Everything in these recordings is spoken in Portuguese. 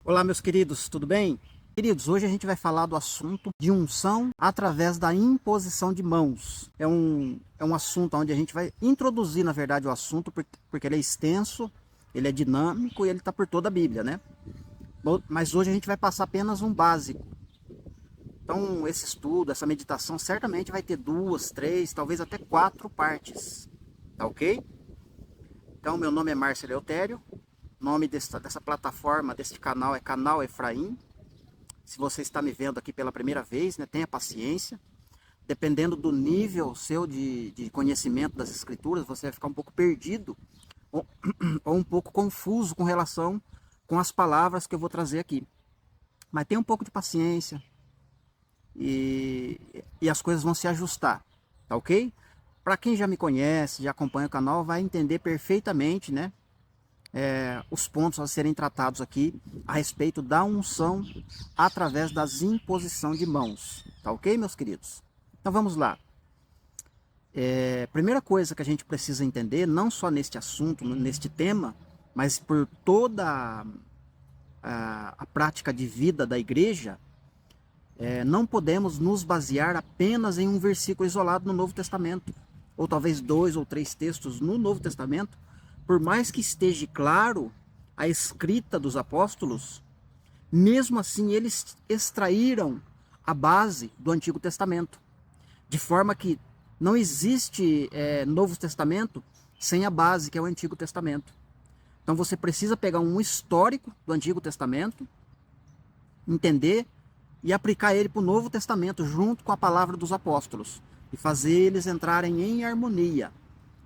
Olá, meus queridos, tudo bem? Queridos, hoje a gente vai falar do assunto de unção através da imposição de mãos. É um assunto onde a gente vai introduzir, na verdade, o assunto, porque ele é extenso, ele é dinâmico e ele está por toda a Bíblia, né? Mas hoje a gente vai passar apenas um básico. Então, esse estudo, essa meditação, certamente vai ter duas, três, talvez até quatro partes, tá ok? Então, meu nome é Márcio Eleutério, nome dessa plataforma, desse canal é Canal Efraim. Se você está me vendo aqui pela primeira vez, né, tenha paciência. Dependendo do nível seu de conhecimento das escrituras, você vai ficar um pouco perdido ou, ou um pouco confuso com relação com as palavras que eu vou trazer aqui. Mas tenha um pouco de paciência e as coisas vão se ajustar, tá ok? Para quem já me conhece, já acompanha o canal, vai entender perfeitamente, né? Os pontos a serem tratados aqui a respeito da unção através das imposição de mãos. Tá ok, meus queridos? Então vamos lá. Primeira coisa que a gente precisa entender, não só neste assunto, neste tema, mas por toda a prática de vida da igreja, não podemos nos basear apenas em um versículo isolado no Novo Testamento, ou talvez dois ou três textos no Novo Testamento, por mais que esteja claro a escrita dos apóstolos, mesmo assim eles extraíram a base do Antigo Testamento, de forma que não existe Novo Testamento sem a base que é o Antigo Testamento. Então você precisa pegar um histórico do Antigo Testamento, entender e aplicar ele para o Novo Testamento junto com a palavra dos apóstolos e fazer eles entrarem em harmonia,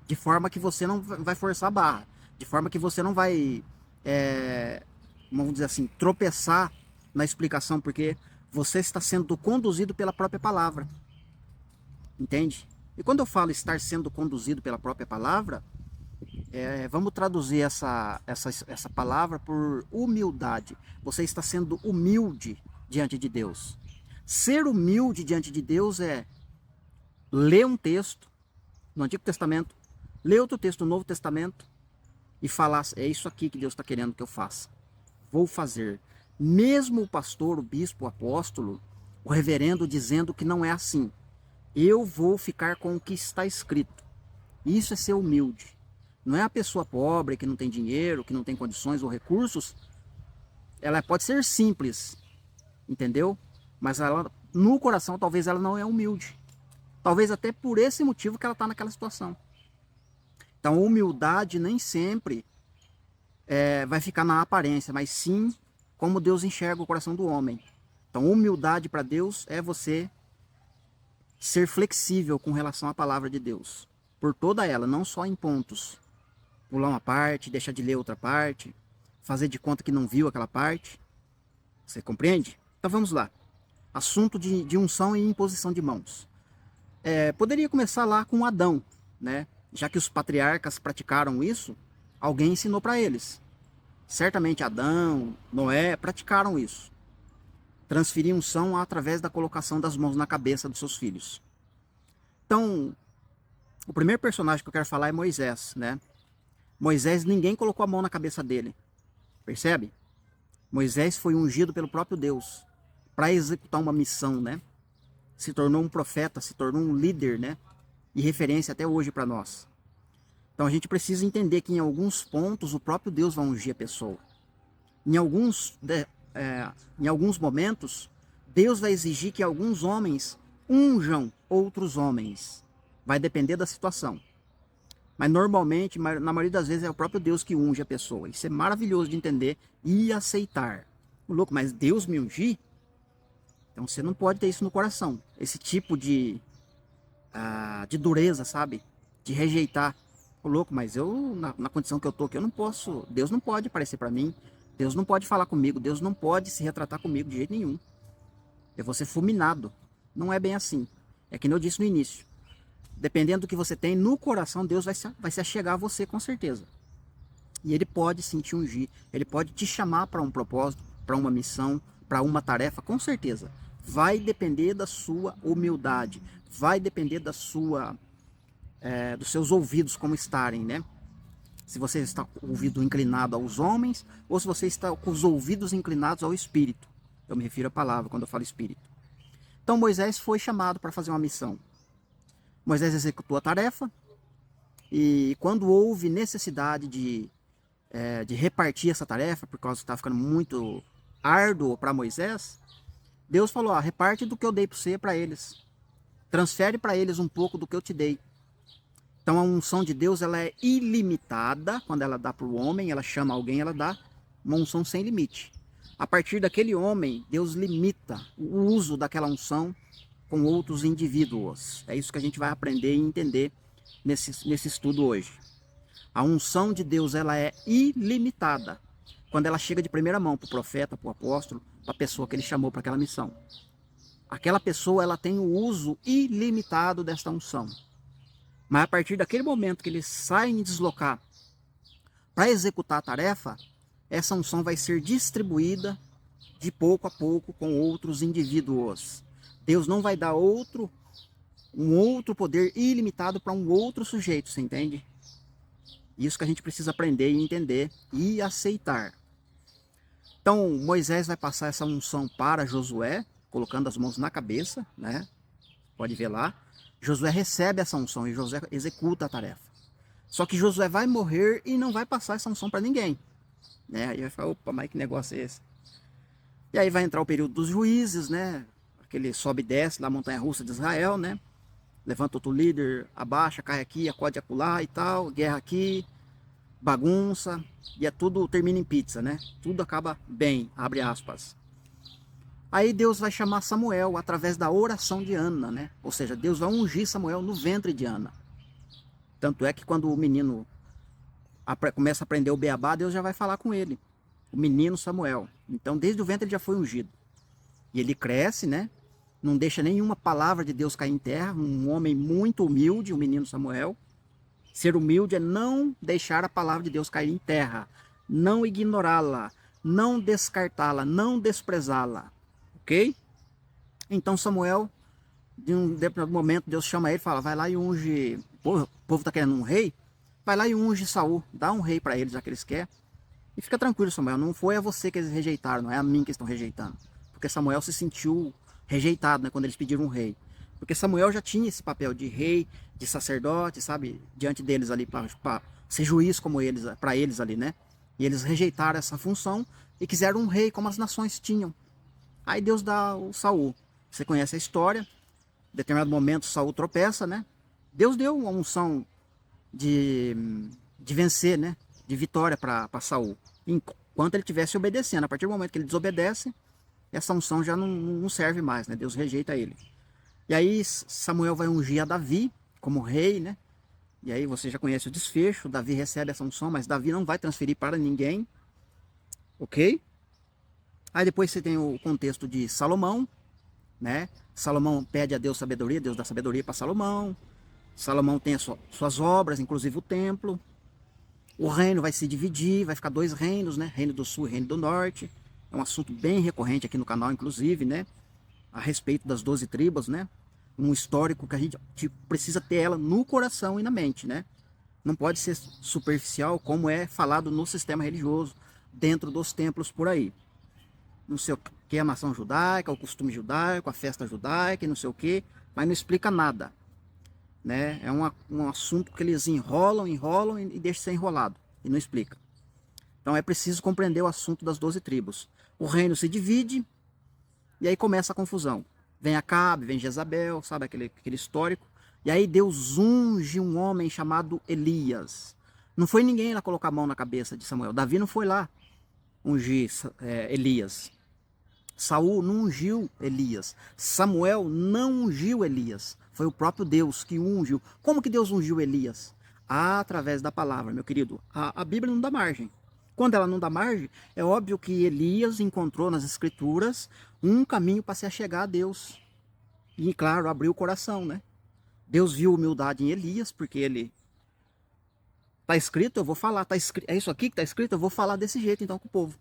de forma que você não vai forçar a barra, de forma que você não vai, vamos dizer assim, tropeçar na explicação, porque você está sendo conduzido pela própria palavra, entende? E quando eu falo estar sendo conduzido pela própria palavra, vamos traduzir essa palavra por humildade. Você está sendo humilde diante de Deus. Ser humilde diante de Deus é ler um texto no Antigo Testamento, ler outro texto no Novo Testamento e falar, é isso aqui que Deus está querendo que eu faça. Vou fazer. Mesmo o pastor, o bispo, o apóstolo, o reverendo dizendo que não é assim. Eu vou ficar com o que está escrito. Isso é ser humilde. Não é a pessoa pobre, que não tem dinheiro, que não tem condições ou recursos. Ela pode ser simples, entendeu? Mas ela, no coração, talvez ela não é humilde. Talvez até por esse motivo que ela está naquela situação. Então, humildade nem sempre vai ficar na aparência, mas sim como Deus enxerga o coração do homem. Então, humildade para Deus é você ser flexível com relação à palavra de Deus. Por toda ela, não só em pontos. Pular uma parte, deixar de ler outra parte, fazer de conta que não viu aquela parte. Você compreende? Então vamos lá. Assunto de unção e imposição de mãos. Poderia começar lá com Adão, né? Já que os patriarcas praticaram isso, alguém ensinou para eles. Certamente Adão, Noé praticaram isso. Transferir unção através da colocação das mãos na cabeça dos seus filhos. Então, o primeiro personagem que eu quero falar é Moisés, né? Moisés, ninguém colocou a mão na cabeça dele, percebe? Moisés foi ungido pelo próprio Deus para executar uma missão, né? Se tornou um profeta, se tornou um líder, né? E referência até hoje para nós. Então a gente precisa entender que em alguns pontos o próprio Deus vai ungir a pessoa. Em alguns momentos, Deus vai exigir que alguns homens unjam outros homens. Vai depender da situação. Mas normalmente, na maioria das vezes, é o próprio Deus que unge a pessoa. Isso é maravilhoso de entender e aceitar. Louco, mas Deus me ungir? Então você não pode ter isso no coração. Esse tipo de dureza, sabe? De rejeitar. Louco, mas eu, na condição que eu tô aqui, eu não posso. Deus não pode aparecer para mim. Deus não pode falar comigo. Deus não pode se retratar comigo de jeito nenhum. Eu vou ser fulminado. Não é bem assim. É que nem eu disse no início. Dependendo do que você tem no coração, Deus vai se achegar a você com certeza. E Ele pode sim te ungir. Ele pode te chamar para um propósito, para uma missão, para uma tarefa, com certeza. Vai depender da sua humildade. Vai depender da dos seus ouvidos como estarem, né? Se você está com o ouvido inclinado aos homens ou se você está com os ouvidos inclinados ao Espírito. Eu me refiro à palavra quando eu falo Espírito. Então Moisés foi chamado para fazer uma missão. Moisés executou a tarefa e quando houve necessidade de repartir essa tarefa, por causa que estava ficando muito árduo para Moisés, Deus falou, reparte do que eu dei para você para eles. Transfere para eles um pouco do que eu te dei. Então a unção de Deus ela é ilimitada. Quando ela dá para o homem, ela chama alguém, ela dá uma unção sem limite. A partir daquele homem, Deus limita o uso daquela unção com outros indivíduos. É isso que a gente vai aprender e entender nesse estudo hoje. A unção de Deus ela é ilimitada quando ela chega de primeira mão para o profeta, para o apóstolo, para a pessoa que ele chamou para aquela missão. Aquela pessoa ela tem o uso ilimitado desta unção. Mas a partir daquele momento que ele sai em deslocar para executar a tarefa, essa unção vai ser distribuída de pouco a pouco com outros indivíduos. Deus não vai dar um outro poder ilimitado para um outro sujeito, você entende? Isso que a gente precisa aprender e entender e aceitar. Então Moisés vai passar essa unção para Josué, colocando as mãos na cabeça, né? Pode ver lá. Josué recebe essa unção e Josué executa a tarefa. Só que Josué vai morrer e não vai passar essa unção para ninguém. Né? Aí vai falar, opa, mas que negócio é esse? E aí vai entrar o período dos juízes, né? Aquele sobe e desce lá, montanha-russa de Israel, né? Levanta outro líder, abaixa, cai aqui, acode acolá e tal, guerra aqui, bagunça, e tudo termina em pizza, né? Tudo acaba bem, abre aspas. Aí Deus vai chamar Samuel através da oração de Ana, né? Ou seja, Deus vai ungir Samuel no ventre de Ana. Tanto é que quando o menino começa a aprender o beabá, Deus já vai falar com ele. O menino Samuel. Então, desde o ventre ele já foi ungido. E ele cresce, né? Não deixa nenhuma palavra de Deus cair em terra. Um homem muito humilde, o menino Samuel. Ser humilde é não deixar a palavra de Deus cair em terra. Não ignorá-la. Não descartá-la. Não desprezá-la. Ok? Então Samuel, de um determinado momento, Deus chama ele e fala, vai lá e unge, o povo está querendo um rei, vai lá e unge Saul, dá um rei para eles, já que eles querem. E fica tranquilo, Samuel, não foi a você que eles rejeitaram, não é a mim que estão rejeitando. Porque Samuel se sentiu rejeitado, né, quando eles pediram um rei. Porque Samuel já tinha esse papel de rei, de sacerdote, sabe, diante deles ali, para ser juiz como eles, para eles ali, né. E eles rejeitaram essa função e quiseram um rei como as nações tinham. Aí Deus dá o Saul. Você conhece a história. Em determinado momento Saul tropeça, né? Deus deu uma unção de vencer, né? De vitória para Saul. Enquanto ele estivesse obedecendo. A partir do momento que ele desobedece, essa unção já não serve mais, né? Deus rejeita ele. E aí Samuel vai ungir a Davi como rei, né? E aí você já conhece o desfecho. Davi recebe essa unção, mas Davi não vai transferir para ninguém. Ok? Aí depois você tem o contexto de Salomão, né? Salomão pede a Deus sabedoria, Deus dá sabedoria para Salomão. Salomão tem as suas obras, inclusive o templo. O reino vai se dividir, vai ficar 2 reinos, né? Reino do Sul e Reino do Norte. É um assunto bem recorrente aqui no canal, inclusive, né? A respeito das 12 tribos, né? Um histórico que a gente precisa ter ela no coração e na mente, né? Não pode ser superficial como é falado no sistema religioso, dentro dos templos por aí. Não sei o que é a nação judaica, o costume judaico, a festa judaica e não sei o que, mas não explica nada. Né? É um assunto que eles enrolam e deixam ser enrolado, e não explica. Então é preciso compreender o assunto das 12 tribos. O reino se divide, e aí começa a confusão. Vem Acabe, vem Jezabel, sabe aquele histórico. E aí Deus unge um homem chamado Elias. Não foi ninguém lá colocar a mão na cabeça de Samuel. Davi não foi lá ungir Elias. Saul não ungiu Elias. Samuel não ungiu Elias. Foi o próprio Deus que ungiu. Como que Deus ungiu Elias? Através da palavra, meu querido. A Bíblia não dá margem. Quando ela não dá margem, é óbvio que Elias encontrou nas Escrituras um caminho para se achegar a Deus. E, claro, abriu o coração, né? Deus viu humildade em Elias, porque ele... Está escrito, eu vou falar. Tá escrito, é isso aqui que está escrito, eu vou falar desse jeito então com o povo.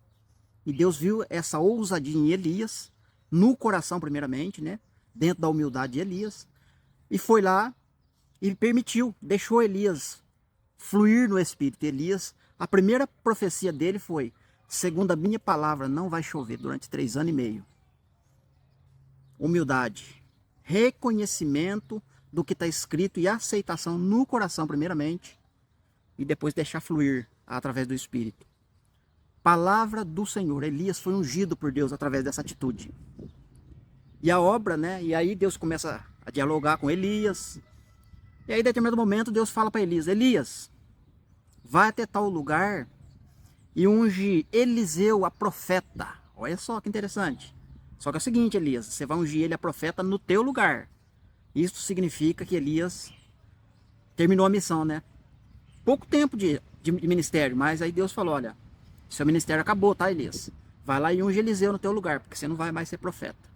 E Deus viu essa ousadia em Elias, no coração primeiramente, né? Dentro da humildade de Elias. E foi lá e permitiu, deixou Elias fluir no Espírito. Elias, a primeira profecia dele foi: segundo a minha palavra, não vai chover durante 3 anos e meio. Humildade, reconhecimento do que está escrito e aceitação no coração primeiramente, e depois deixar fluir através do Espírito. Palavra do Senhor. Elias foi ungido por Deus através dessa atitude. E a obra, né? E aí Deus começa a dialogar com Elias. E aí, em determinado momento, Deus fala para Elias: Elias, vai até tal lugar e unge Eliseu a profeta. Olha só que interessante. Só que é o seguinte, Elias, você vai ungir ele a profeta no teu lugar. Isso significa que Elias terminou a missão, né? Pouco tempo de ministério, mas aí Deus falou: olha, seu ministério acabou, tá, Elias? Vai lá e unge Eliseu no teu lugar, porque você não vai mais ser profeta.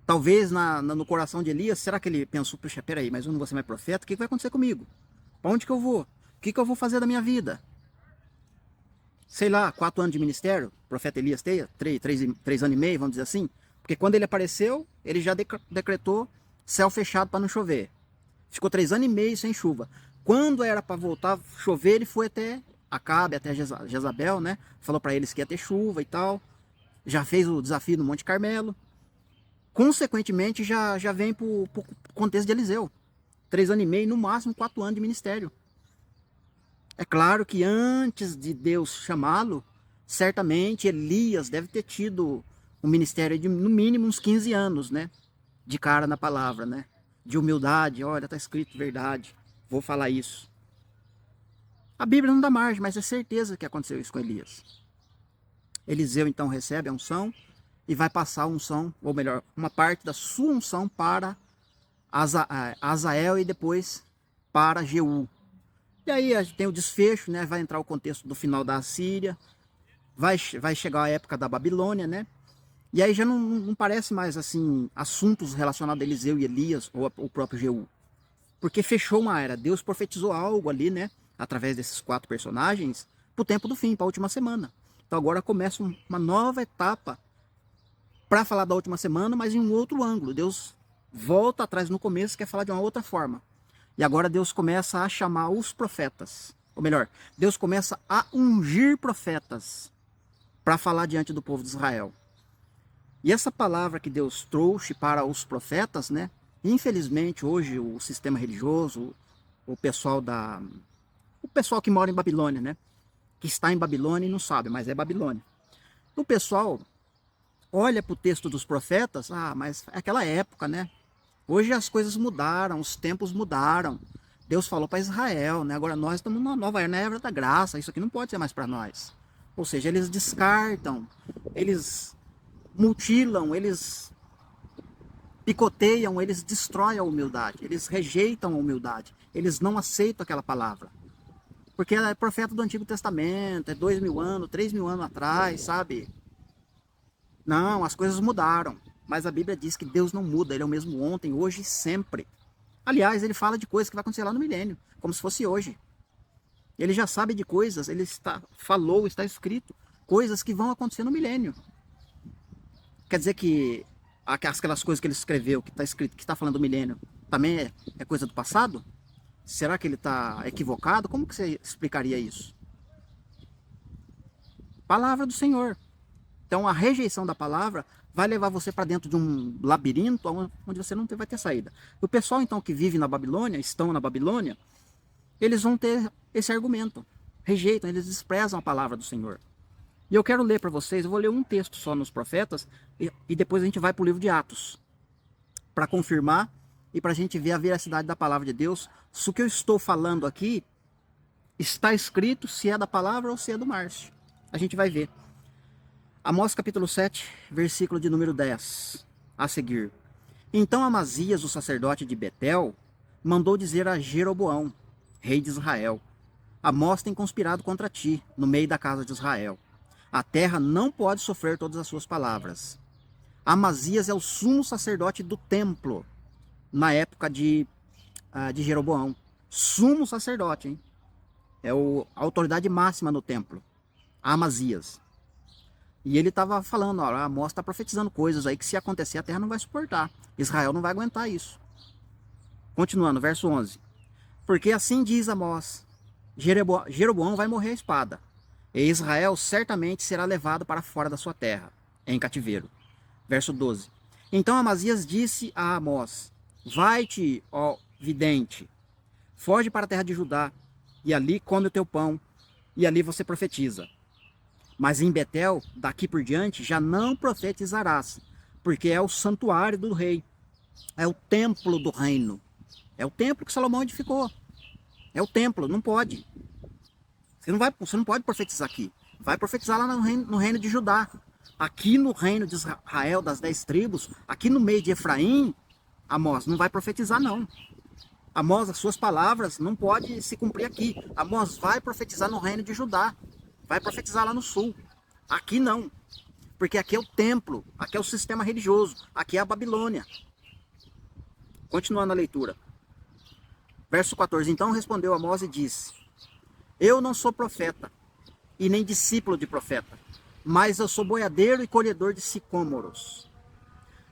Talvez no coração de Elias, será que ele pensou: puxa, peraí, mas eu não vou ser mais profeta? O que vai acontecer comigo? Para onde que eu vou? O que eu vou fazer da minha vida? Sei lá, 4 anos de ministério, o profeta Elias tem, 3 anos e meio, vamos dizer assim. Porque quando ele apareceu, ele já decretou céu fechado para não chover. Ficou 3 anos e meio sem chuva. Quando era para voltar a chover, ele foi até Acabe, até Jezabel, né? Falou para eles que ia ter chuva e tal. Já fez o desafio no Monte Carmelo. Consequentemente, já vem para o contexto de Eliseu. 3 anos e meio, no máximo 4 anos de ministério. É claro que antes de Deus chamá-lo, certamente Elias deve ter tido um ministério de no mínimo uns 15 anos, né? De cara na palavra, né? De humildade, olha, está escrito verdade, vou falar isso. A Bíblia não dá margem, mas é certeza que aconteceu isso com Elias. Eliseu então recebe a unção e vai passar a unção, ou melhor, uma parte da sua unção para Azael e depois para Jeú. E aí a gente tem o desfecho, né? Vai entrar o contexto do final da Assíria, vai chegar a época da Babilônia, né? E aí já não parece mais assim assuntos relacionados a Eliseu e Elias ou o próprio Jeú. Porque fechou uma era. Deus profetizou algo ali, né? Através desses 4 personagens, para o tempo do fim, para a última semana. Então agora começa uma nova etapa para falar da última semana, mas em um outro ângulo. Deus volta atrás no começo, quer falar de uma outra forma. E agora Deus começa a chamar os profetas. Ou melhor, Deus começa a ungir profetas para falar diante do povo de Israel. E essa palavra que Deus trouxe para os profetas, né? Infelizmente, hoje o sistema religioso, o pessoal que mora em Babilônia, né? Que está em Babilônia e não sabe, mas é Babilônia. O pessoal olha para o texto dos profetas, mas é aquela época, né? Hoje as coisas mudaram, os tempos mudaram. Deus falou para Israel, né? Agora nós estamos na nova era, na era da graça, isso aqui não pode ser mais para nós. Ou seja, eles descartam, eles mutilam, eles picoteiam, eles destroem a humildade, eles rejeitam a humildade, eles não aceitam aquela palavra. Porque é profeta do Antigo Testamento, é 2000 anos, 3000 anos atrás, sabe? Não, as coisas mudaram. Mas a Bíblia diz que Deus não muda, Ele é o mesmo ontem, hoje e sempre. Aliás, Ele fala de coisas que vai acontecer lá no milênio, como se fosse hoje. Ele já sabe de coisas, Ele falou, está escrito, coisas que vão acontecer no milênio. Quer dizer que aquelas coisas que Ele escreveu, que está escrito, que está falando do milênio, também é coisa do passado? Será que Ele está equivocado? Como que você explicaria isso? Palavra do Senhor. Então a rejeição da palavra vai levar você para dentro de um labirinto onde você não vai ter saída. O pessoal então que vive na Babilônia, estão na Babilônia, eles vão ter esse argumento. Rejeitam, eles desprezam a palavra do Senhor. E eu quero ler para vocês, eu vou ler um texto só nos profetas e depois a gente vai para o livro de Atos. Para confirmar e para a gente ver a veracidade da palavra de Deus. Se o que eu estou falando aqui está escrito, se é da palavra ou se é do Márcio. A gente vai ver. Amós capítulo 7, versículo de número 10, a seguir. Então Amazias, o sacerdote de Betel, mandou dizer a Jeroboão, rei de Israel: Amós tem conspirado contra ti, no meio da casa de Israel. A terra não pode sofrer todas as suas palavras. Amazias é o sumo sacerdote do templo, na época de Jeroboão. Sumo sacerdote, hein? É a autoridade máxima no templo. Amazias. E ele estava falando, ó, Amós está profetizando coisas aí que se acontecer a terra não vai suportar. Israel não vai aguentar isso. Continuando, verso 11. Porque assim diz Amós, Jeroboão vai morrer à espada, e Israel certamente será levado para fora da sua terra, em cativeiro. Verso 12. Então Amazias disse a Amós, vai-te, ó vidente, foge para a terra de Judá, e ali come o teu pão, e ali você profetiza. Mas em Betel, daqui por diante, já não profetizarás, porque é o santuário do rei, é o templo do reino, é o templo que Salomão edificou, é o templo, não pode. Você não pode profetizar aqui, vai profetizar lá no reino de Judá. Aqui no reino de Israel, das 10 tribos, aqui no meio de Efraim, Amós, não vai profetizar não. Amós, as suas palavras não podem se cumprir aqui. Amós vai profetizar no reino de Judá, vai profetizar lá no sul. Aqui não, porque aqui é o templo, aqui é o sistema religioso, aqui é a Babilônia. Continuando a leitura. Verso 14. Então respondeu Amós e disse, eu não sou profeta, e nem discípulo de profeta, mas eu sou boiadeiro e colhedor de sicômoros.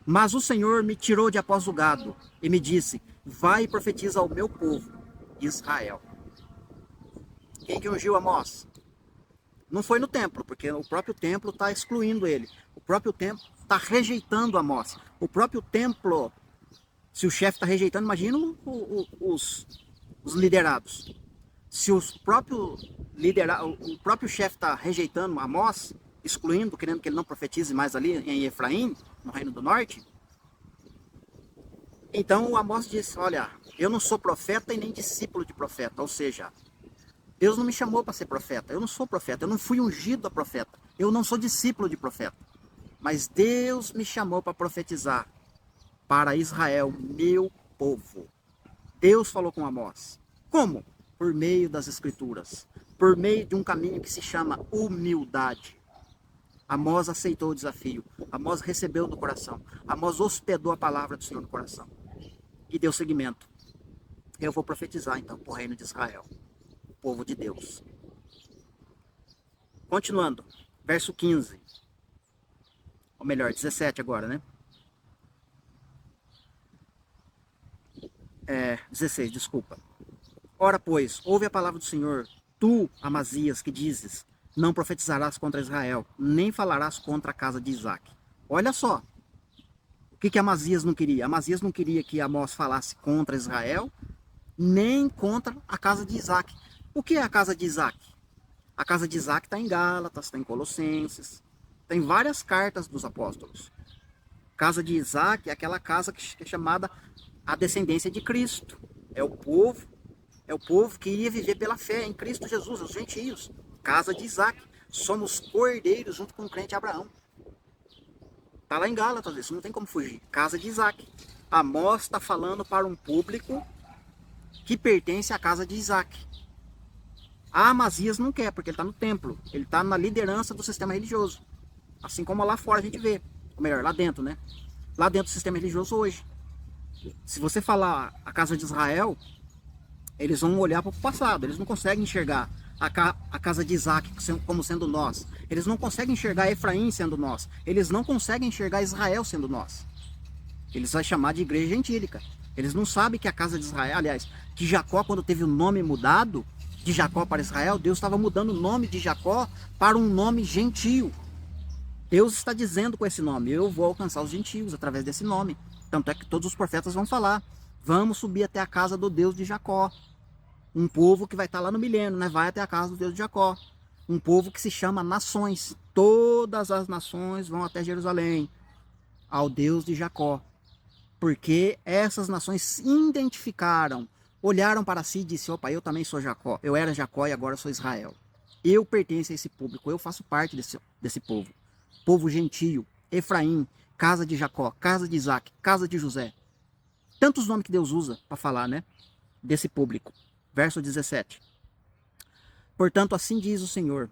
Mas o Senhor me tirou de após o gado, e me disse, vai e profetiza ao meu povo, Israel. Quem que ungiu Amós? Não foi no templo, porque o próprio templo está excluindo ele. O próprio templo está rejeitando Amós. O próprio templo, se o chefe está rejeitando, imagina os liderados. Se o próprio chefe está rejeitando Amós, excluindo, querendo que ele não profetize mais ali em Efraim, no Reino do Norte, então o Amós disse, olha, eu não sou profeta e nem discípulo de profeta, ou seja, Deus não me chamou para ser profeta, eu não sou profeta, eu não fui ungido a profeta, eu não sou discípulo de profeta, mas Deus me chamou para profetizar para Israel, meu povo. Deus falou com Amós. Como? Por meio das Escrituras, por meio de um caminho que se chama humildade. Amós aceitou o desafio, Amós recebeu do coração, Amós hospedou a palavra do Senhor no coração e deu seguimento. Eu vou profetizar então para o reino de Israel, o povo de Deus. Continuando, verso 15, ou melhor, 17 agora, né? 16, desculpa. Ora, pois, ouve a palavra do Senhor, tu, Amazias, que dizes, não profetizarás contra Israel, nem falarás contra a casa de Isaac. Olha só, o que Amazias não queria? Amazias não queria que Amós falasse contra Israel, nem contra a casa de Isaac. O que é a casa de Isaac? A casa de Isaac está em Gálatas, está em Colossenses, tem várias cartas dos apóstolos. Casa de Isaac é aquela casa que é chamada a descendência de Cristo. É o povo que iria viver pela fé em Cristo Jesus, os gentios. Casa de Isaac. Somos cordeiros junto com o crente Abraão. Está lá em Gálatas, isso não tem como fugir. Casa de Isaac. Amós está falando para um público que pertence à casa de Isaac. A Amazias não quer, porque ele está no templo. Ele está na liderança do sistema religioso. Assim como lá fora a gente vê. Ou melhor, lá dentro, né? Lá dentro do sistema religioso hoje. Se você falar a casa de Israel, eles vão olhar para o passado. Eles não conseguem enxergar a casa de Isaac como sendo nós. Eles não conseguem enxergar Efraim sendo nós. Eles não conseguem enxergar Israel sendo nós. Eles vão chamar de igreja gentílica. Eles não sabem que a casa de Israel, aliás, que Jacó, quando teve o nome mudado de Jacó para Israel, Deus estava mudando o nome de Jacó para um nome gentio. Deus está dizendo com esse nome, eu vou alcançar os gentios através desse nome. Tanto é que todos os profetas vão falar, vamos subir até a casa do Deus de Jacó. Um povo que vai estar lá no milênio, né? Vai até a casa do Deus de Jacó. Um povo que se chama nações. Todas as nações vão até Jerusalém, ao Deus de Jacó. Porque essas nações se identificaram, olharam para si e disseram, opa, eu também sou Jacó. Eu era Jacó e agora sou Israel. Eu pertenço a esse público, eu faço parte desse povo. Povo gentio, Efraim, casa de Jacó, casa de Isaac, casa de José. Tantos nomes que Deus usa para falar, né? Desse público. Verso 17. Portanto, assim diz o Senhor,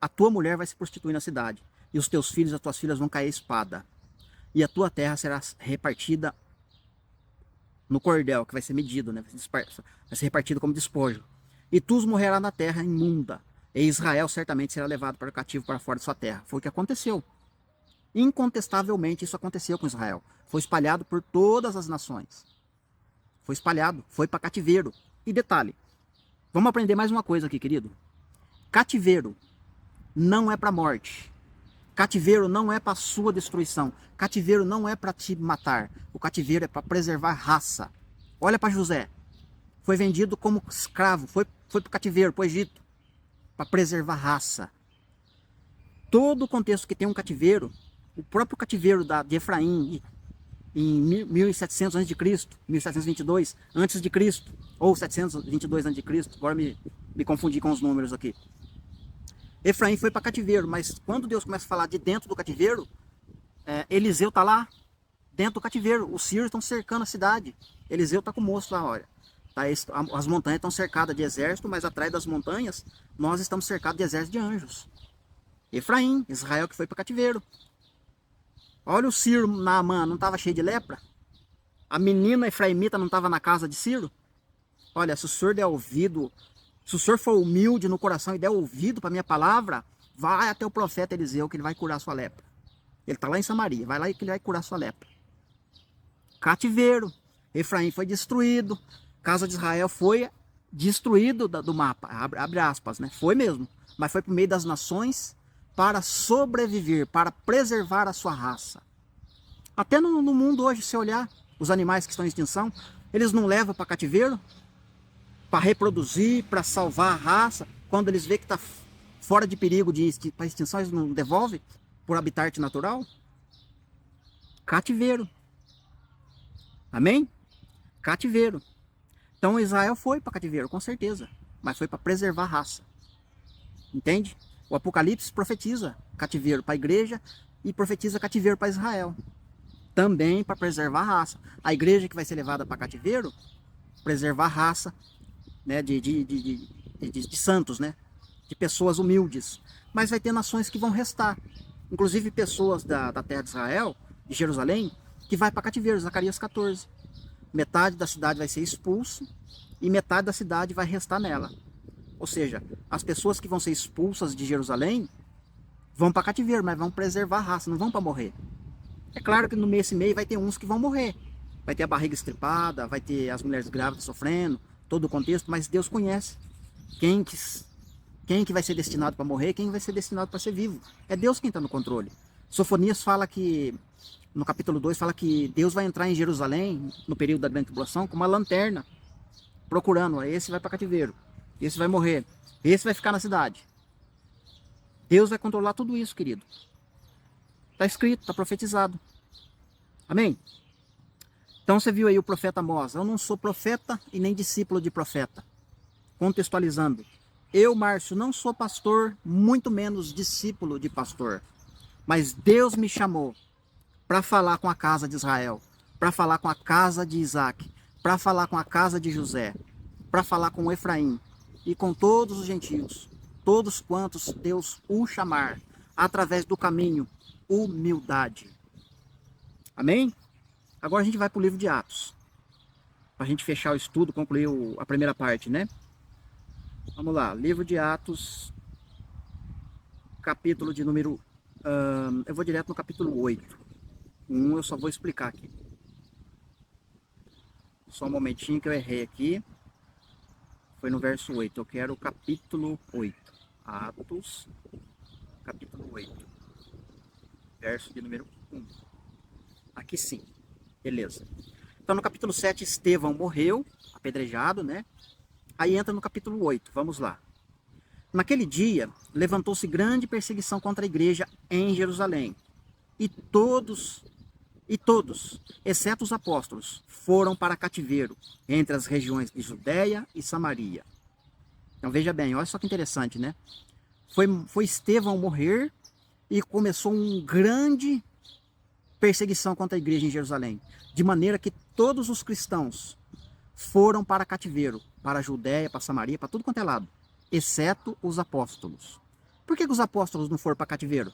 a tua mulher vai se prostituir na cidade, e os teus filhos e as tuas filhas vão cair à espada, e a tua terra será repartida no cordel, que vai ser medido, né? Vai ser repartido como despojo. E tu morrerás na terra imunda, e Israel certamente será levado para o cativo para fora de sua terra. Foi o que aconteceu. Incontestavelmente isso aconteceu com Israel. Foi espalhado por todas as nações. Foi espalhado, foi para cativeiro. E detalhe, vamos aprender mais uma coisa aqui, querido. Cativeiro não é para morte. Cativeiro não é para sua destruição. Cativeiro não é para te matar. O cativeiro é para preservar raça. Olha para José. Foi vendido como escravo. Foi para o cativeiro, para o Egito. Para preservar raça. Todo o contexto que tem um cativeiro, o próprio cativeiro de Efraim, em 1700 a.C., 1722 a.C., ou 722 a.C., agora me confundi com os números aqui. Efraim foi para cativeiro, mas quando Deus começa a falar de dentro do cativeiro, Eliseu está lá, dentro do cativeiro. Os sírios estão cercando a cidade. Eliseu está com o moço lá, olha. As montanhas estão cercadas de exército, mas atrás das montanhas, nós estamos cercados de exército de anjos. Efraim, Israel que foi para cativeiro. Olha o Ciro, Naamã, não estava cheio de lepra? A menina efraimita não estava na casa de Ciro? Olha, se o senhor der ouvido, se o senhor for humilde no coração e der ouvido para a minha palavra, vai até o profeta Eliseu que ele vai curar a sua lepra. Ele está lá em Samaria, vai lá que ele vai curar a sua lepra. Cativeiro, Efraim foi destruído, casa de Israel foi destruído do mapa, abre aspas, né? Foi mesmo, mas foi por meio das nações para sobreviver, para preservar a sua raça. Até no mundo hoje, se olhar, os animais que estão em extinção, eles não levam para cativeiro, para reproduzir, para salvar a raça. Quando eles veem que está fora de perigo para extinção, eles não devolvem por habitat natural. Cativeiro. Amém? Cativeiro. Então Israel foi para cativeiro, com certeza, mas foi para preservar a raça. Entende? O Apocalipse profetiza cativeiro para a igreja e profetiza cativeiro para Israel. Também para preservar a raça. A igreja que vai ser levada para cativeiro, preservar a raça, né, de santos, né, de pessoas humildes. Mas vai ter nações que vão restar. Inclusive pessoas da terra de Israel, de Jerusalém, que vai para cativeiro, Zacarias 14. Metade da cidade vai ser expulso e metade da cidade vai restar nela. Ou seja, as pessoas que vão ser expulsas de Jerusalém vão para cativeiro, mas vão preservar a raça, não vão para morrer. É claro que no meio vai ter uns que vão morrer. Vai ter a barriga estripada, vai ter as mulheres grávidas sofrendo, todo o contexto, mas Deus conhece quem que vai ser destinado para morrer, quem vai ser destinado para ser vivo. É Deus quem está no controle. Sofonias fala que, no capítulo 2, fala que Deus vai entrar em Jerusalém, no período da grande tribulação, com uma lanterna, procurando, esse vai para cativeiro. Esse vai morrer. Esse vai ficar na cidade. Deus vai controlar tudo isso, querido. Está escrito, está profetizado. Amém? Então você viu aí o profeta Amós. Eu não sou profeta e nem discípulo de profeta. Contextualizando. Eu, Márcio, não sou pastor, muito menos discípulo de pastor. Mas Deus me chamou para falar com a casa de Israel. Para falar com a casa de Isaac. Para falar com a casa de José. Para falar com Efraim. E com todos os gentios, todos quantos Deus o chamar, através do caminho, humildade. Amém? Agora a gente vai para o livro de Atos, para a gente fechar o estudo, concluir a primeira parte, né? Vamos lá, livro de Atos, capítulo de número, eu vou direto no capítulo 8. Eu só vou explicar aqui. Só um momentinho que eu errei aqui. Foi no verso 8, eu quero o capítulo 8. Atos, capítulo 8. Verso de número 1. Aqui sim, beleza. Então no capítulo 7, Estevão morreu, apedrejado, né? Aí entra no capítulo 8, vamos lá. Naquele dia, levantou-se grande perseguição contra a igreja em Jerusalém. E todos, exceto os apóstolos, foram para cativeiro entre as regiões de Judéia e Samaria. Então veja bem, olha só que interessante, né? Foi Estevão morrer e começou uma grande perseguição contra a igreja em Jerusalém. De maneira que todos os cristãos foram para cativeiro, para a Judéia, para Samaria, para tudo quanto é lado, exceto os apóstolos. Por que os apóstolos não foram para cativeiro?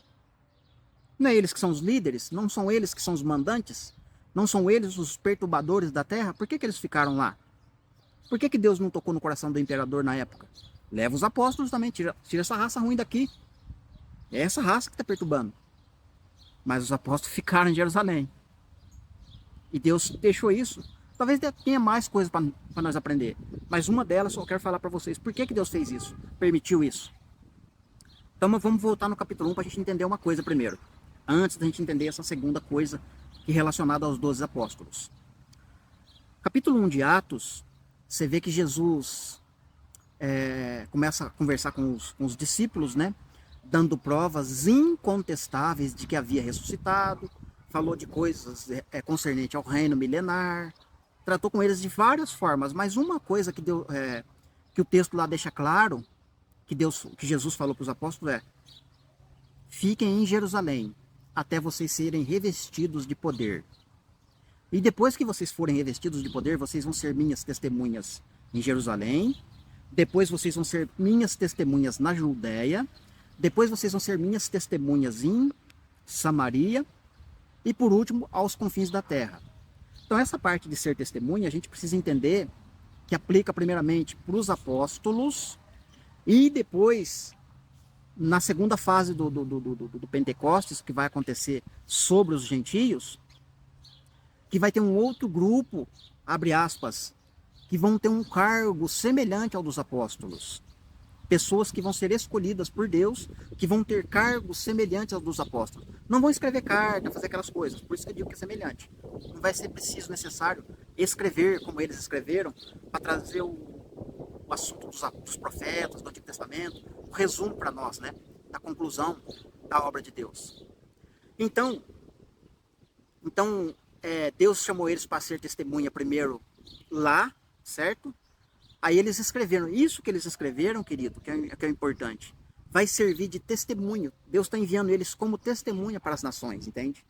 Não é eles que são os líderes? Não são eles que são os mandantes? Não são eles os perturbadores da terra? Por que eles ficaram lá? Por que Deus não tocou no coração do imperador na época? Leva os apóstolos também, tira essa raça ruim daqui. É essa raça que está perturbando. Mas os apóstolos ficaram em Jerusalém. E Deus deixou isso Talvez tenha mais coisas para nós aprender, mas uma delas eu quero falar para vocês. Por que Deus fez isso? Permitiu isso? Então vamos voltar no capítulo 1 para a gente entender uma coisa primeiro, antes da gente entender essa segunda coisa que é relacionada aos 12 apóstolos. Capítulo 1 de Atos, você vê que Jesus começa a conversar com os discípulos, né? Dando provas incontestáveis de que havia ressuscitado, falou de coisas concernentes ao reino milenar, tratou com eles de várias formas, mas uma coisa que o texto lá deixa claro, que Jesus falou para os apóstolos fiquem em Jerusalém, até vocês serem revestidos de poder. E depois que vocês forem revestidos de poder, vocês vão ser minhas testemunhas em Jerusalém, depois vocês vão ser minhas testemunhas na Judéia, depois vocês vão ser minhas testemunhas em Samaria, e por último, aos confins da terra. Então essa parte de ser testemunha, a gente precisa entender que aplica primeiramente para os apóstolos, e depois, na segunda fase do Pentecostes, que vai acontecer sobre os gentios, que vai ter um outro grupo, abre aspas, que vão ter um cargo semelhante ao dos apóstolos. Pessoas que vão ser escolhidas por Deus, que vão ter cargos semelhantes aos dos apóstolos. Não vão escrever carta, fazer aquelas coisas, por isso que eu digo que é semelhante. Não vai ser preciso, necessário, escrever como eles escreveram, para trazer o assunto dos profetas, do Antigo Testamento, um resumo para nós, né, da conclusão da obra de Deus. Então Deus chamou eles para ser testemunha primeiro lá, certo? Aí eles escreveram. Isso que eles escreveram, querido, que é importante, vai servir de testemunho. Deus está enviando eles como testemunha para as nações, entende?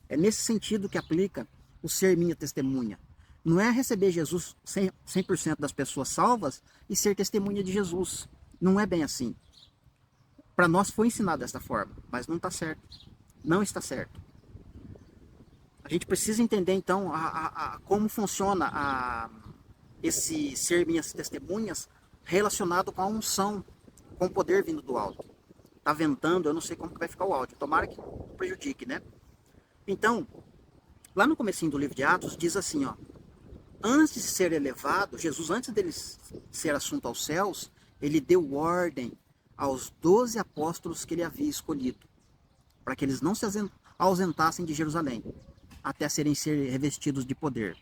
É nesse sentido que aplica o ser minha testemunha. Não é receber Jesus 100% das pessoas salvas e ser testemunha de Jesus. Não é bem assim. Para nós foi ensinado desta forma, mas não está certo. Não está certo. A gente precisa entender, então, como funciona esse ser minhas testemunhas relacionado com a unção, com o poder vindo do alto. Tá ventando, eu não sei como que vai ficar o áudio. Tomara que não prejudique, né? Então, lá no comecinho do livro de Atos, diz assim, ó. Antes de ser elevado, Jesus, antes dele ser assunto aos céus, ele deu ordem aos 12 apóstolos que ele havia escolhido, para que eles não se ausentassem de Jerusalém, até ser revestidos de poder.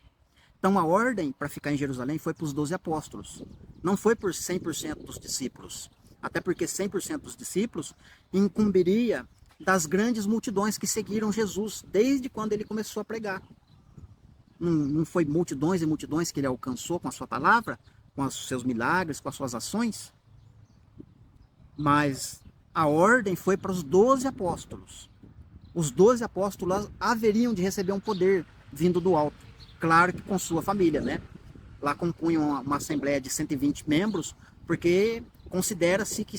Então a ordem para ficar em Jerusalém foi para os 12 apóstolos, não foi por 100% dos discípulos, até porque 100% dos discípulos incumbiria das grandes multidões que seguiram Jesus, desde quando ele começou a pregar. Não foi multidões e multidões que ele alcançou com a sua palavra, com os seus milagres, com as suas ações, mas a ordem foi para os 12 apóstolos. Os 12 apóstolos haveriam de receber um poder vindo do alto. Claro que com sua família, né? Lá compunham uma assembleia de 120 membros, porque considera-se que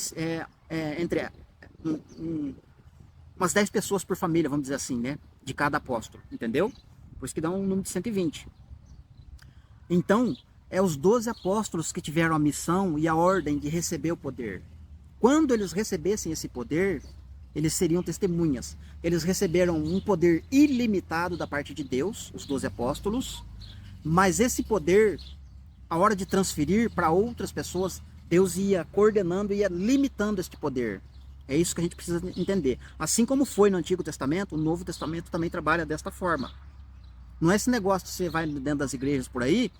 entre umas 10 pessoas por família, vamos dizer assim, né? De cada apóstolo, entendeu? Por isso que dá um número de 120. Então, os 12 apóstolos que tiveram a missão e a ordem de receber o poder. Quando eles recebessem esse poder, eles seriam testemunhas. Eles receberam um poder ilimitado da parte de Deus, os 12 apóstolos, mas esse poder, a hora de transferir para outras pessoas, Deus ia coordenando e ia limitando este poder. É isso que a gente precisa entender. Assim como foi no Antigo Testamento, o Novo Testamento também trabalha desta forma. Não é esse negócio que você vai dentro das igrejas por aí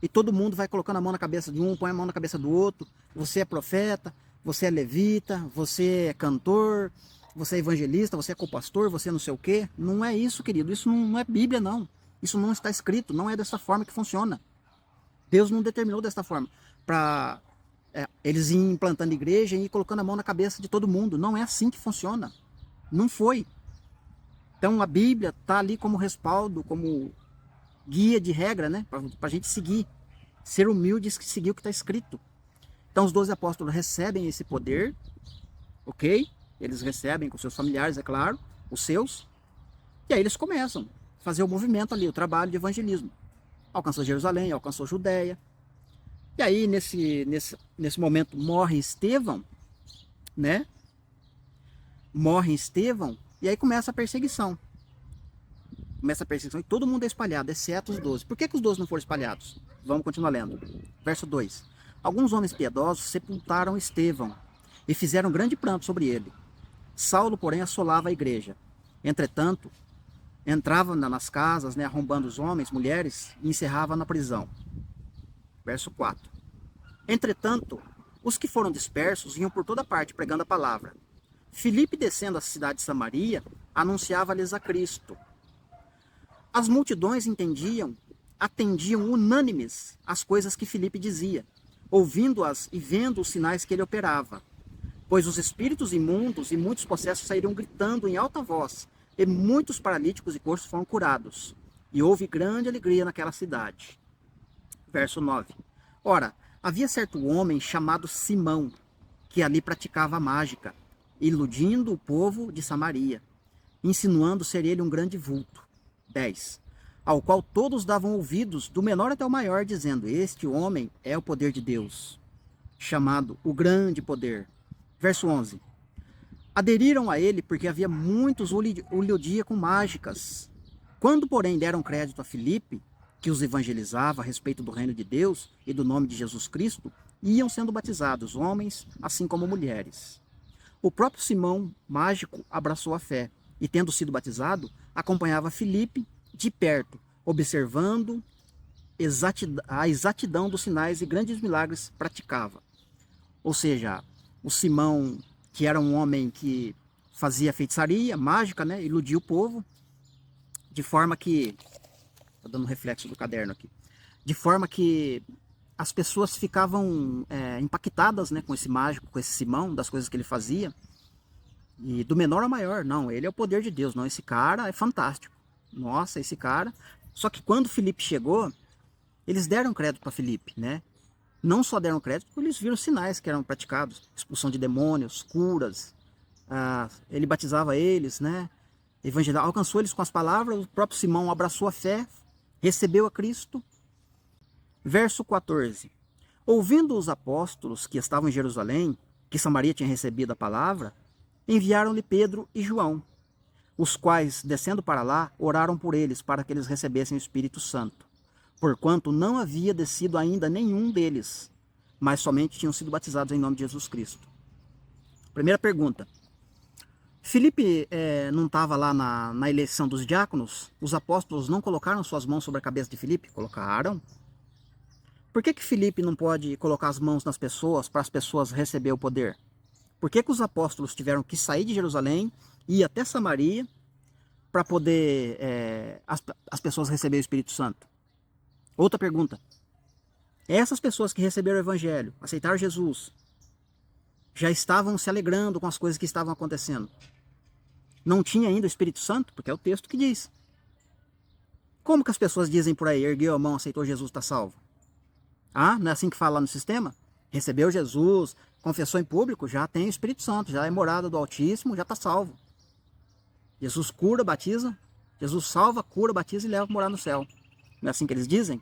e todo mundo vai colocando a mão na cabeça de um, põe a mão na cabeça do outro. Você é profeta, você é levita, você é cantor, você é evangelista, você é copastor, você é não sei o quê. Não é isso, querido. Isso não é Bíblia, não. Isso não está escrito. Não é dessa forma que funciona. Deus não determinou dessa forma para eles irem implantando igreja e ir colocando a mão na cabeça de todo mundo. Não é assim que funciona. Não foi. Então a Bíblia está ali como respaldo, como guia de regra, né? Para a gente seguir. Ser humilde e seguir o que está escrito. Então os 12 apóstolos recebem esse poder, ok? Eles recebem com seus familiares, é claro, os seus. E aí eles começam a fazer o movimento ali, o trabalho de evangelismo. Alcançou Jerusalém, alcançou Judéia. E aí nesse momento morre Estevão, né? Morre Estevão. E aí começa a perseguição. Começa a perseguição e todo mundo é espalhado, exceto os 12. Por que os 12 não foram espalhados? Vamos continuar lendo. Verso 2. Alguns homens piedosos sepultaram Estevão e fizeram grande pranto sobre ele. Saulo, porém, assolava a igreja. Entretanto, entrava nas casas, né, arrombando os homens, mulheres, e encerrava na prisão. Verso 4. Entretanto, os que foram dispersos iam por toda parte pregando a palavra. Filipe, descendo à cidade de Samaria, anunciava-lhes a Cristo. As multidões atendiam unânimes às coisas que Filipe dizia, ouvindo-as e vendo os sinais que ele operava. Pois os espíritos imundos e muitos possessos saíram gritando em alta voz, e muitos paralíticos e coxos foram curados. E houve grande alegria naquela cidade. Verso 9. Ora, havia certo homem chamado Simão, que ali praticava a mágica, iludindo o povo de Samaria, insinuando ser ele um grande vulto. 10. Ao qual todos davam ouvidos, do menor até o maior, dizendo: este homem é o poder de Deus, chamado o grande poder. Verso 11. Aderiram a ele porque havia muitos o iludia com mágicas. Quando, porém, deram crédito a Filipe, que os evangelizava a respeito do reino de Deus e do nome de Jesus Cristo, iam sendo batizados homens, assim como mulheres. O próprio Simão, mágico, abraçou a fé, e tendo sido batizado, acompanhava Filipe de perto, observando a exatidão dos sinais e grandes milagres praticava. Ou seja, o Simão, que era um homem que fazia feitiçaria, mágica, né, iludia o povo, de forma que... Estou dando um reflexo do caderno aqui. De forma que as pessoas ficavam impactadas, né, com esse mágico, com esse Simão, das coisas que ele fazia. E do menor ao maior, não, ele é o poder de Deus, não, esse cara é fantástico. Nossa, esse cara... Só que quando Filipe chegou, eles deram crédito para Filipe, né? Não só deram crédito, porque eles viram sinais que eram praticados. Expulsão de demônios, curas. Ele batizava eles, né? Evangelizava, alcançou eles com as palavras. O próprio Simão abraçou a fé, recebeu a Cristo. Verso 14. Ouvindo os apóstolos que estavam em Jerusalém, que Samaria tinha recebido a palavra, enviaram-lhe Pedro e João, os quais, descendo para lá, oraram por eles, para que eles recebessem o Espírito Santo, porquanto não havia descido ainda nenhum deles, mas somente tinham sido batizados em nome de Jesus Cristo. Primeira pergunta. Filipe não estava lá na eleição dos diáconos? Os apóstolos não colocaram suas mãos sobre a cabeça de Filipe? Colocaram. Por que Filipe não pode colocar as mãos nas pessoas para as pessoas receber o poder? Por que os apóstolos tiveram que sair de Jerusalém e ir até Samaria para poder as pessoas receberem o Espírito Santo? Outra pergunta. Essas pessoas que receberam o Evangelho, aceitaram Jesus, já estavam se alegrando com as coisas que estavam acontecendo. Não tinha ainda o Espírito Santo? Porque é o texto que diz. Como que as pessoas dizem por aí, ergueu a mão, aceitou Jesus, está salvo? Não é assim que fala lá no sistema? Recebeu Jesus, confessou em público, já tem o Espírito Santo, já é morada do Altíssimo, já está salvo. Jesus cura, batiza, Jesus salva, cura, batiza e leva para morar no céu. Não é assim que eles dizem?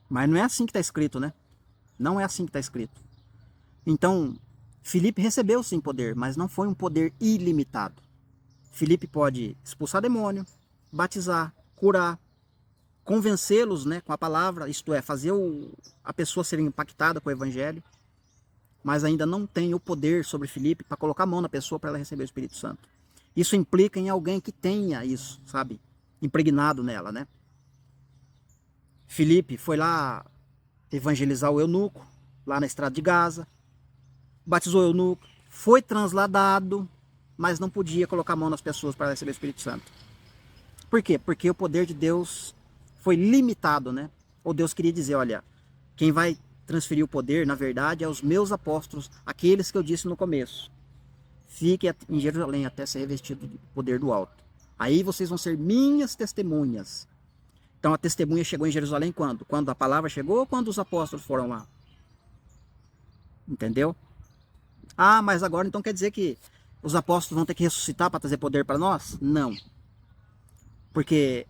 Mas não é assim que está escrito, né? Não é assim que está escrito. Então, Filipe recebeu sim poder, mas não foi um poder ilimitado. Filipe pode expulsar demônio, batizar, curar, convencê-los, né, com a palavra, isto é, fazer a pessoa ser impactada com o Evangelho, mas ainda não tem o poder sobre Filipe para colocar a mão na pessoa para ela receber o Espírito Santo. Isso implica em alguém que tenha isso, sabe, impregnado nela, né? Filipe foi lá evangelizar o eunuco, lá na estrada de Gaza, batizou o eunuco, foi transladado, mas não podia colocar a mão nas pessoas para receber o Espírito Santo. Por quê? Porque o poder de Deus foi limitado, né? Ou Deus queria dizer, olha, quem vai transferir o poder, na verdade, é os meus apóstolos, aqueles que eu disse no começo. Fique em Jerusalém até ser revestido do poder do alto. Aí vocês vão ser minhas testemunhas. Então a testemunha chegou em Jerusalém quando? Quando a palavra chegou ou quando os apóstolos foram lá? Entendeu? Mas agora então quer dizer que os apóstolos vão ter que ressuscitar para trazer poder para nós? Não. Porque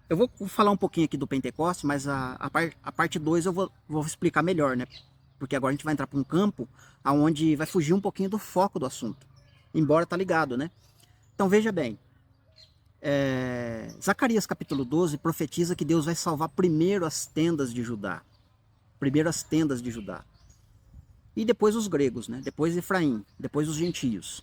eu vou falar um pouquinho aqui do Pentecoste, mas a parte 2 eu vou explicar melhor, né? Porque agora a gente vai entrar para um campo onde vai fugir um pouquinho do foco do assunto. Embora tá ligado, né? Então veja bem. Zacarias capítulo 12 profetiza que Deus vai salvar primeiro as tendas de Judá. Primeiro as tendas de Judá. E depois os gregos, né? Depois Efraim, depois os gentios.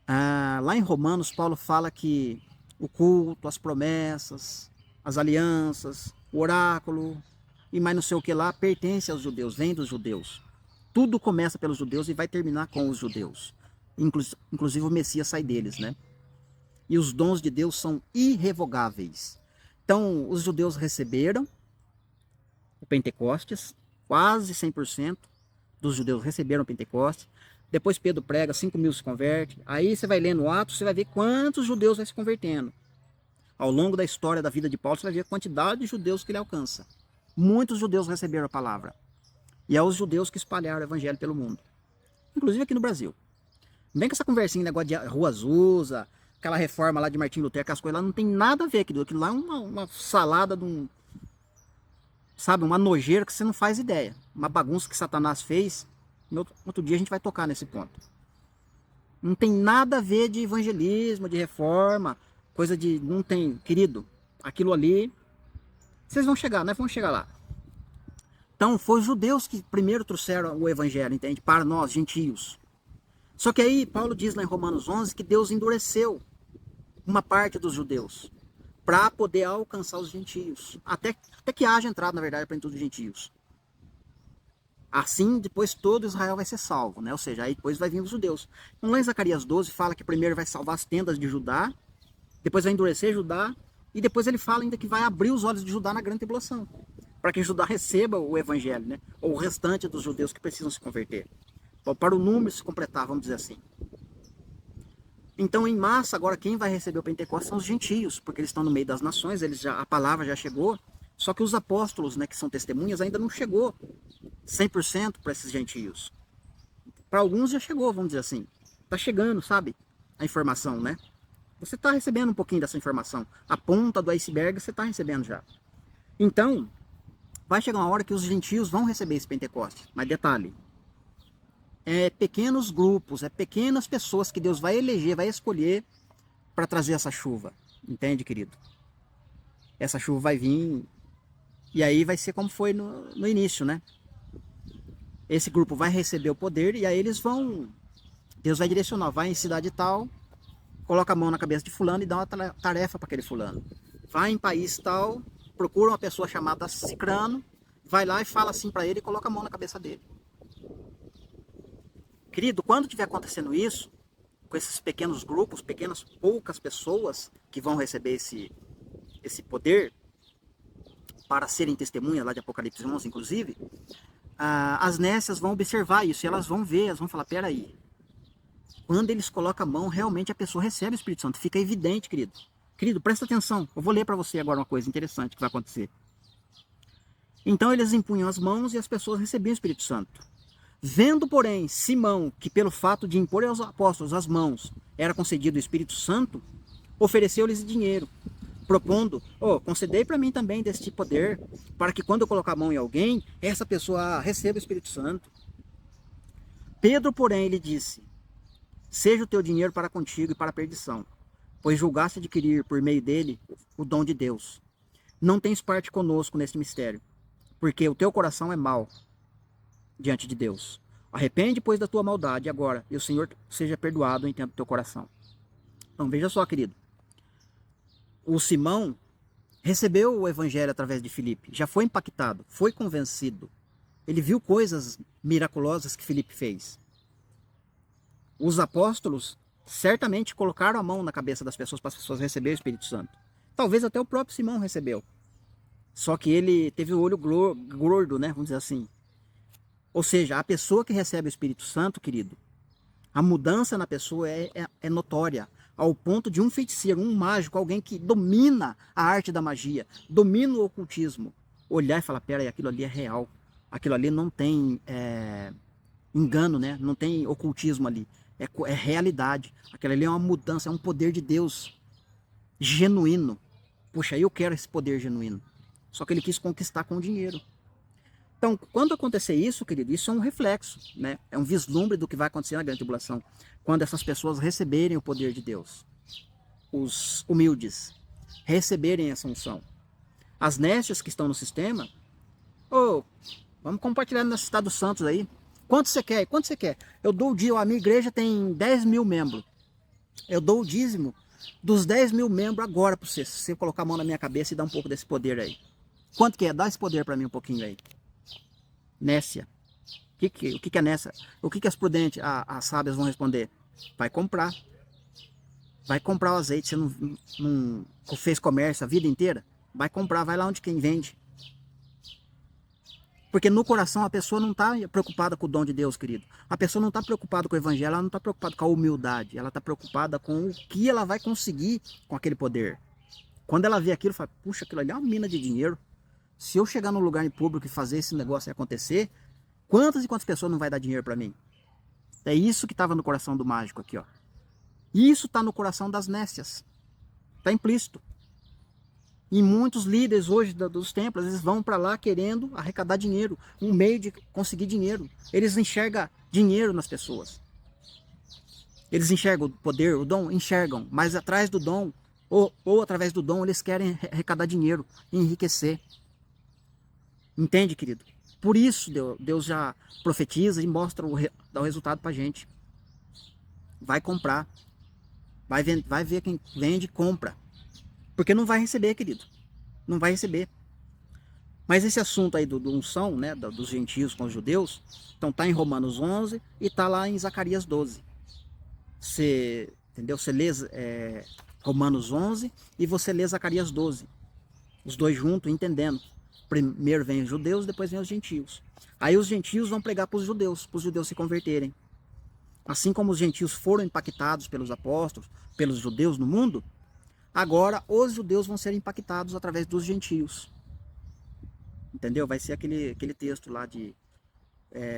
Lá em Romanos, Paulo fala que o culto, as promessas, as alianças, o oráculo e mais não sei o que lá pertence aos judeus, vem dos judeus. Tudo começa pelos judeus e vai terminar com os judeus. Inclusive o Messias sai deles, né? E os dons de Deus são irrevogáveis. Então, os judeus receberam o Pentecostes, quase 100% dos judeus receberam o Pentecostes. Depois Pedro prega, 5.000 se converte. Aí você vai lendo Atos, você vai ver quantos judeus vai se convertendo. Ao longo da história da vida de Paulo, você vai ver a quantidade de judeus que ele alcança. Muitos judeus receberam a palavra. E é os judeus que espalharam o evangelho pelo mundo. Inclusive aqui no Brasil. Não vem com essa conversinha, negócio de Rua Azusa, aquela reforma lá de Martim Lutero, aquelas coisas lá, não tem nada a ver aquilo. Aquilo lá é uma salada de um... Sabe, uma nojeira que você não faz ideia. Uma bagunça que Satanás fez. Outro dia a gente vai tocar nesse ponto. Não tem nada a ver de evangelismo, de reforma, coisa de... Não tem, querido, aquilo ali... Vocês vão chegar, nós vamos chegar lá. Então, foi os judeus que primeiro trouxeram o evangelho, entende? Para nós, gentios. Só que aí, Paulo diz lá em Romanos 11 que Deus endureceu uma parte dos judeus para poder alcançar os gentios. Até que haja entrado, na verdade, para todos os gentios. Assim, depois todo Israel vai ser salvo, né? Ou seja, aí depois vai vir os judeus. Então, lá em Zacarias 12, fala que primeiro vai salvar as tendas de Judá, depois vai endurecer Judá, e depois ele fala ainda que vai abrir os olhos de Judá na grande tribulação, para que Judá receba o evangelho, né? Ou o restante dos judeus que precisam se converter. Para o número se completar, vamos dizer assim. Então, em massa, agora quem vai receber o Pentecostes são os gentios, porque eles estão no meio das nações, a palavra já chegou, só que os apóstolos, né, que são testemunhas, ainda não chegou 100% para esses gentios. Para alguns já chegou, vamos dizer assim. Está chegando, sabe, a informação, né? Você está recebendo um pouquinho dessa informação. A ponta do iceberg você está recebendo já. Então, vai chegar uma hora que os gentios vão receber esse Pentecostes. Mas detalhe, pequenos grupos, pequenas pessoas que Deus vai eleger, vai escolher para trazer essa chuva. Entende, querido? Essa chuva vai vir e aí vai ser como foi no início, né? Esse grupo vai receber o poder e aí eles vão... Deus vai direcionar, vai em cidade tal, coloca a mão na cabeça de fulano e dá uma tarefa para aquele fulano. Vai em país tal, procura uma pessoa chamada Cicrano, vai lá e fala assim para ele e coloca a mão na cabeça dele. Querido, quando estiver acontecendo isso, com esses pequenos grupos, poucas pessoas que vão receber esse poder para serem testemunhas lá de Apocalipse 11, inclusive, as nécias vão observar isso e elas vão ver, elas vão falar, peraí, quando eles colocam a mão, realmente a pessoa recebe o Espírito Santo, fica evidente, querido. Querido, presta atenção, eu vou ler para você agora uma coisa interessante que vai acontecer. Então eles impunham as mãos e as pessoas recebiam o Espírito Santo. Vendo, porém, Simão, que pelo fato de impor aos apóstolos as mãos era concedido o Espírito Santo, ofereceu-lhes dinheiro, propondo, concedei para mim também deste poder, para que quando eu colocar a mão em alguém, essa pessoa receba o Espírito Santo. Pedro, porém, lhe disse, seja o teu dinheiro para contigo e para a perdição, pois julgaste adquirir por meio dele o dom de Deus. Não tens parte conosco neste mistério, porque o teu coração é mau diante de Deus. Arrepende, pois, da tua maldade agora, e o Senhor seja perdoado em tempo do teu coração. Então, veja só, querido. O Simão recebeu o evangelho através de Filipe, já foi impactado, foi convencido. Ele viu coisas miraculosas que Filipe fez. Os apóstolos certamente colocaram a mão na cabeça das pessoas para as pessoas receberem o Espírito Santo. Talvez até o próprio Simão recebeu. Só que ele teve o olho gordo, né? Vamos dizer assim. Ou seja, a pessoa que recebe o Espírito Santo, querido, a mudança na pessoa é notória, ao ponto de um feiticeiro, um mágico, alguém que domina a arte da magia, domina o ocultismo, olhar e falar, peraí, aquilo ali é real, aquilo ali não tem engano, né? Não tem ocultismo ali, é realidade, aquilo ali é uma mudança, é um poder de Deus genuíno. Puxa, eu quero esse poder genuíno. Só que ele quis conquistar com o dinheiro. Então, quando acontecer isso, querido, isso é um reflexo, né? É um vislumbre do que vai acontecer na grande tribulação, quando essas pessoas receberem o poder de Deus. os humildes receberem essa unção. As nécias que estão no sistema, vamos compartilhar nesse Estado Santos aí. Quanto você quer? Quanto você quer? Eu dou o dízimo, a minha igreja tem 10 mil membros. Eu dou o dízimo dos 10 mil membros agora para você. Se você colocar a mão na minha cabeça e dar um pouco desse poder aí. Quanto que é? Dá esse poder para mim um pouquinho aí. Nécia. O que é nécia? O que as prudentes, as sábias vão responder? Vai comprar. Vai comprar o azeite. Você não fez comércio a vida inteira? Vai comprar, vai lá onde quem vende. Porque no coração a pessoa não está preocupada com o dom de Deus, querido. A pessoa não está preocupada com o evangelho, ela não está preocupada com a humildade. Ela está preocupada com o que ela vai conseguir com aquele poder. Quando ela vê aquilo, fala, puxa, aquilo ali é uma mina de dinheiro. Se eu chegar num lugar em público e fazer esse negócio acontecer, quantas e quantas pessoas não vai dar dinheiro para mim? É isso que estava no coração do mágico aqui, ó. Isso está no coração das nécias. Está implícito. E muitos líderes hoje dos templos, eles vão para lá querendo arrecadar dinheiro, um meio de conseguir dinheiro. Eles enxergam dinheiro nas pessoas. Eles enxergam o poder, o dom, enxergam, mas atrás do dom, ou através do dom, eles querem arrecadar dinheiro, enriquecer. Entende, querido? Por isso Deus já profetiza e mostra dá o resultado para a gente. Vai comprar. Vai ver quem vende e compra. Porque não vai receber, querido. Não vai receber. Mas esse assunto aí do unção, né, dos gentios com os judeus, então tá em Romanos 11 e tá lá em Zacarias 12. Você, entendeu? Você lê Romanos 11 e você lê Zacarias 12. Os dois juntos, entendendo. Primeiro vem os judeus, depois vem os gentios. Aí os gentios vão pregar para os judeus se converterem. Assim como os gentios foram impactados pelos apóstolos, pelos judeus no mundo, agora os judeus vão ser impactados através dos gentios. Entendeu? Vai ser aquele texto lá de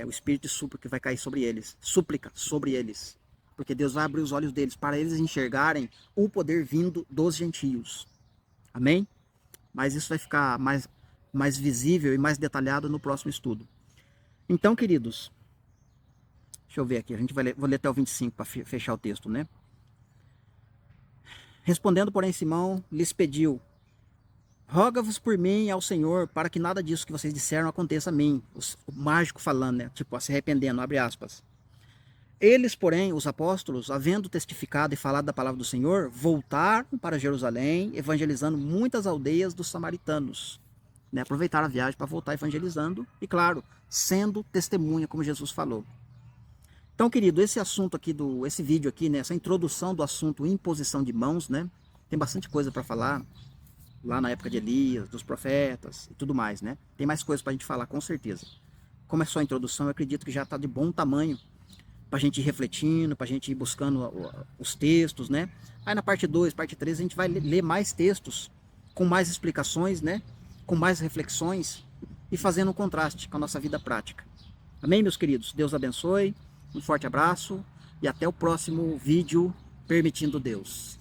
o espírito de súplica que vai cair sobre eles. Súplica sobre eles. Porque Deus vai abrir os olhos deles para eles enxergarem o poder vindo dos gentios. Amém? Mas isso vai ficar mais visível e mais detalhado no próximo estudo. Então, queridos, deixa eu ver aqui, vou ler até o 25 para fechar o texto, né? Respondendo, porém, Simão lhes pediu: roga-vos por mim ao Senhor, para que nada disso que vocês disseram aconteça a mim. O mágico falando, né? Tipo, se arrependendo, abre aspas. Eles, porém, os apóstolos, havendo testificado e falado da palavra do Senhor, voltaram para Jerusalém, evangelizando muitas aldeias dos samaritanos. Né? Aproveitaram a viagem para voltar evangelizando e, claro, sendo testemunha, como Jesus falou. Então, querido, esse assunto aqui, esse vídeo aqui, né, essa introdução do assunto imposição de mãos, né, tem bastante coisa para falar, lá na época de Elias, dos profetas e tudo mais, né? Tem mais coisas para a gente falar, com certeza. Como é só a introdução, eu acredito que já está de bom tamanho para a gente ir refletindo, para a gente ir buscando os textos, né? Aí na parte 2, parte 3, a gente vai ler mais textos, com mais explicações, né? Com mais reflexões e fazendo um contraste com a nossa vida prática. Amém, meus queridos? Deus abençoe. Um forte abraço e até o próximo vídeo, permitindo Deus.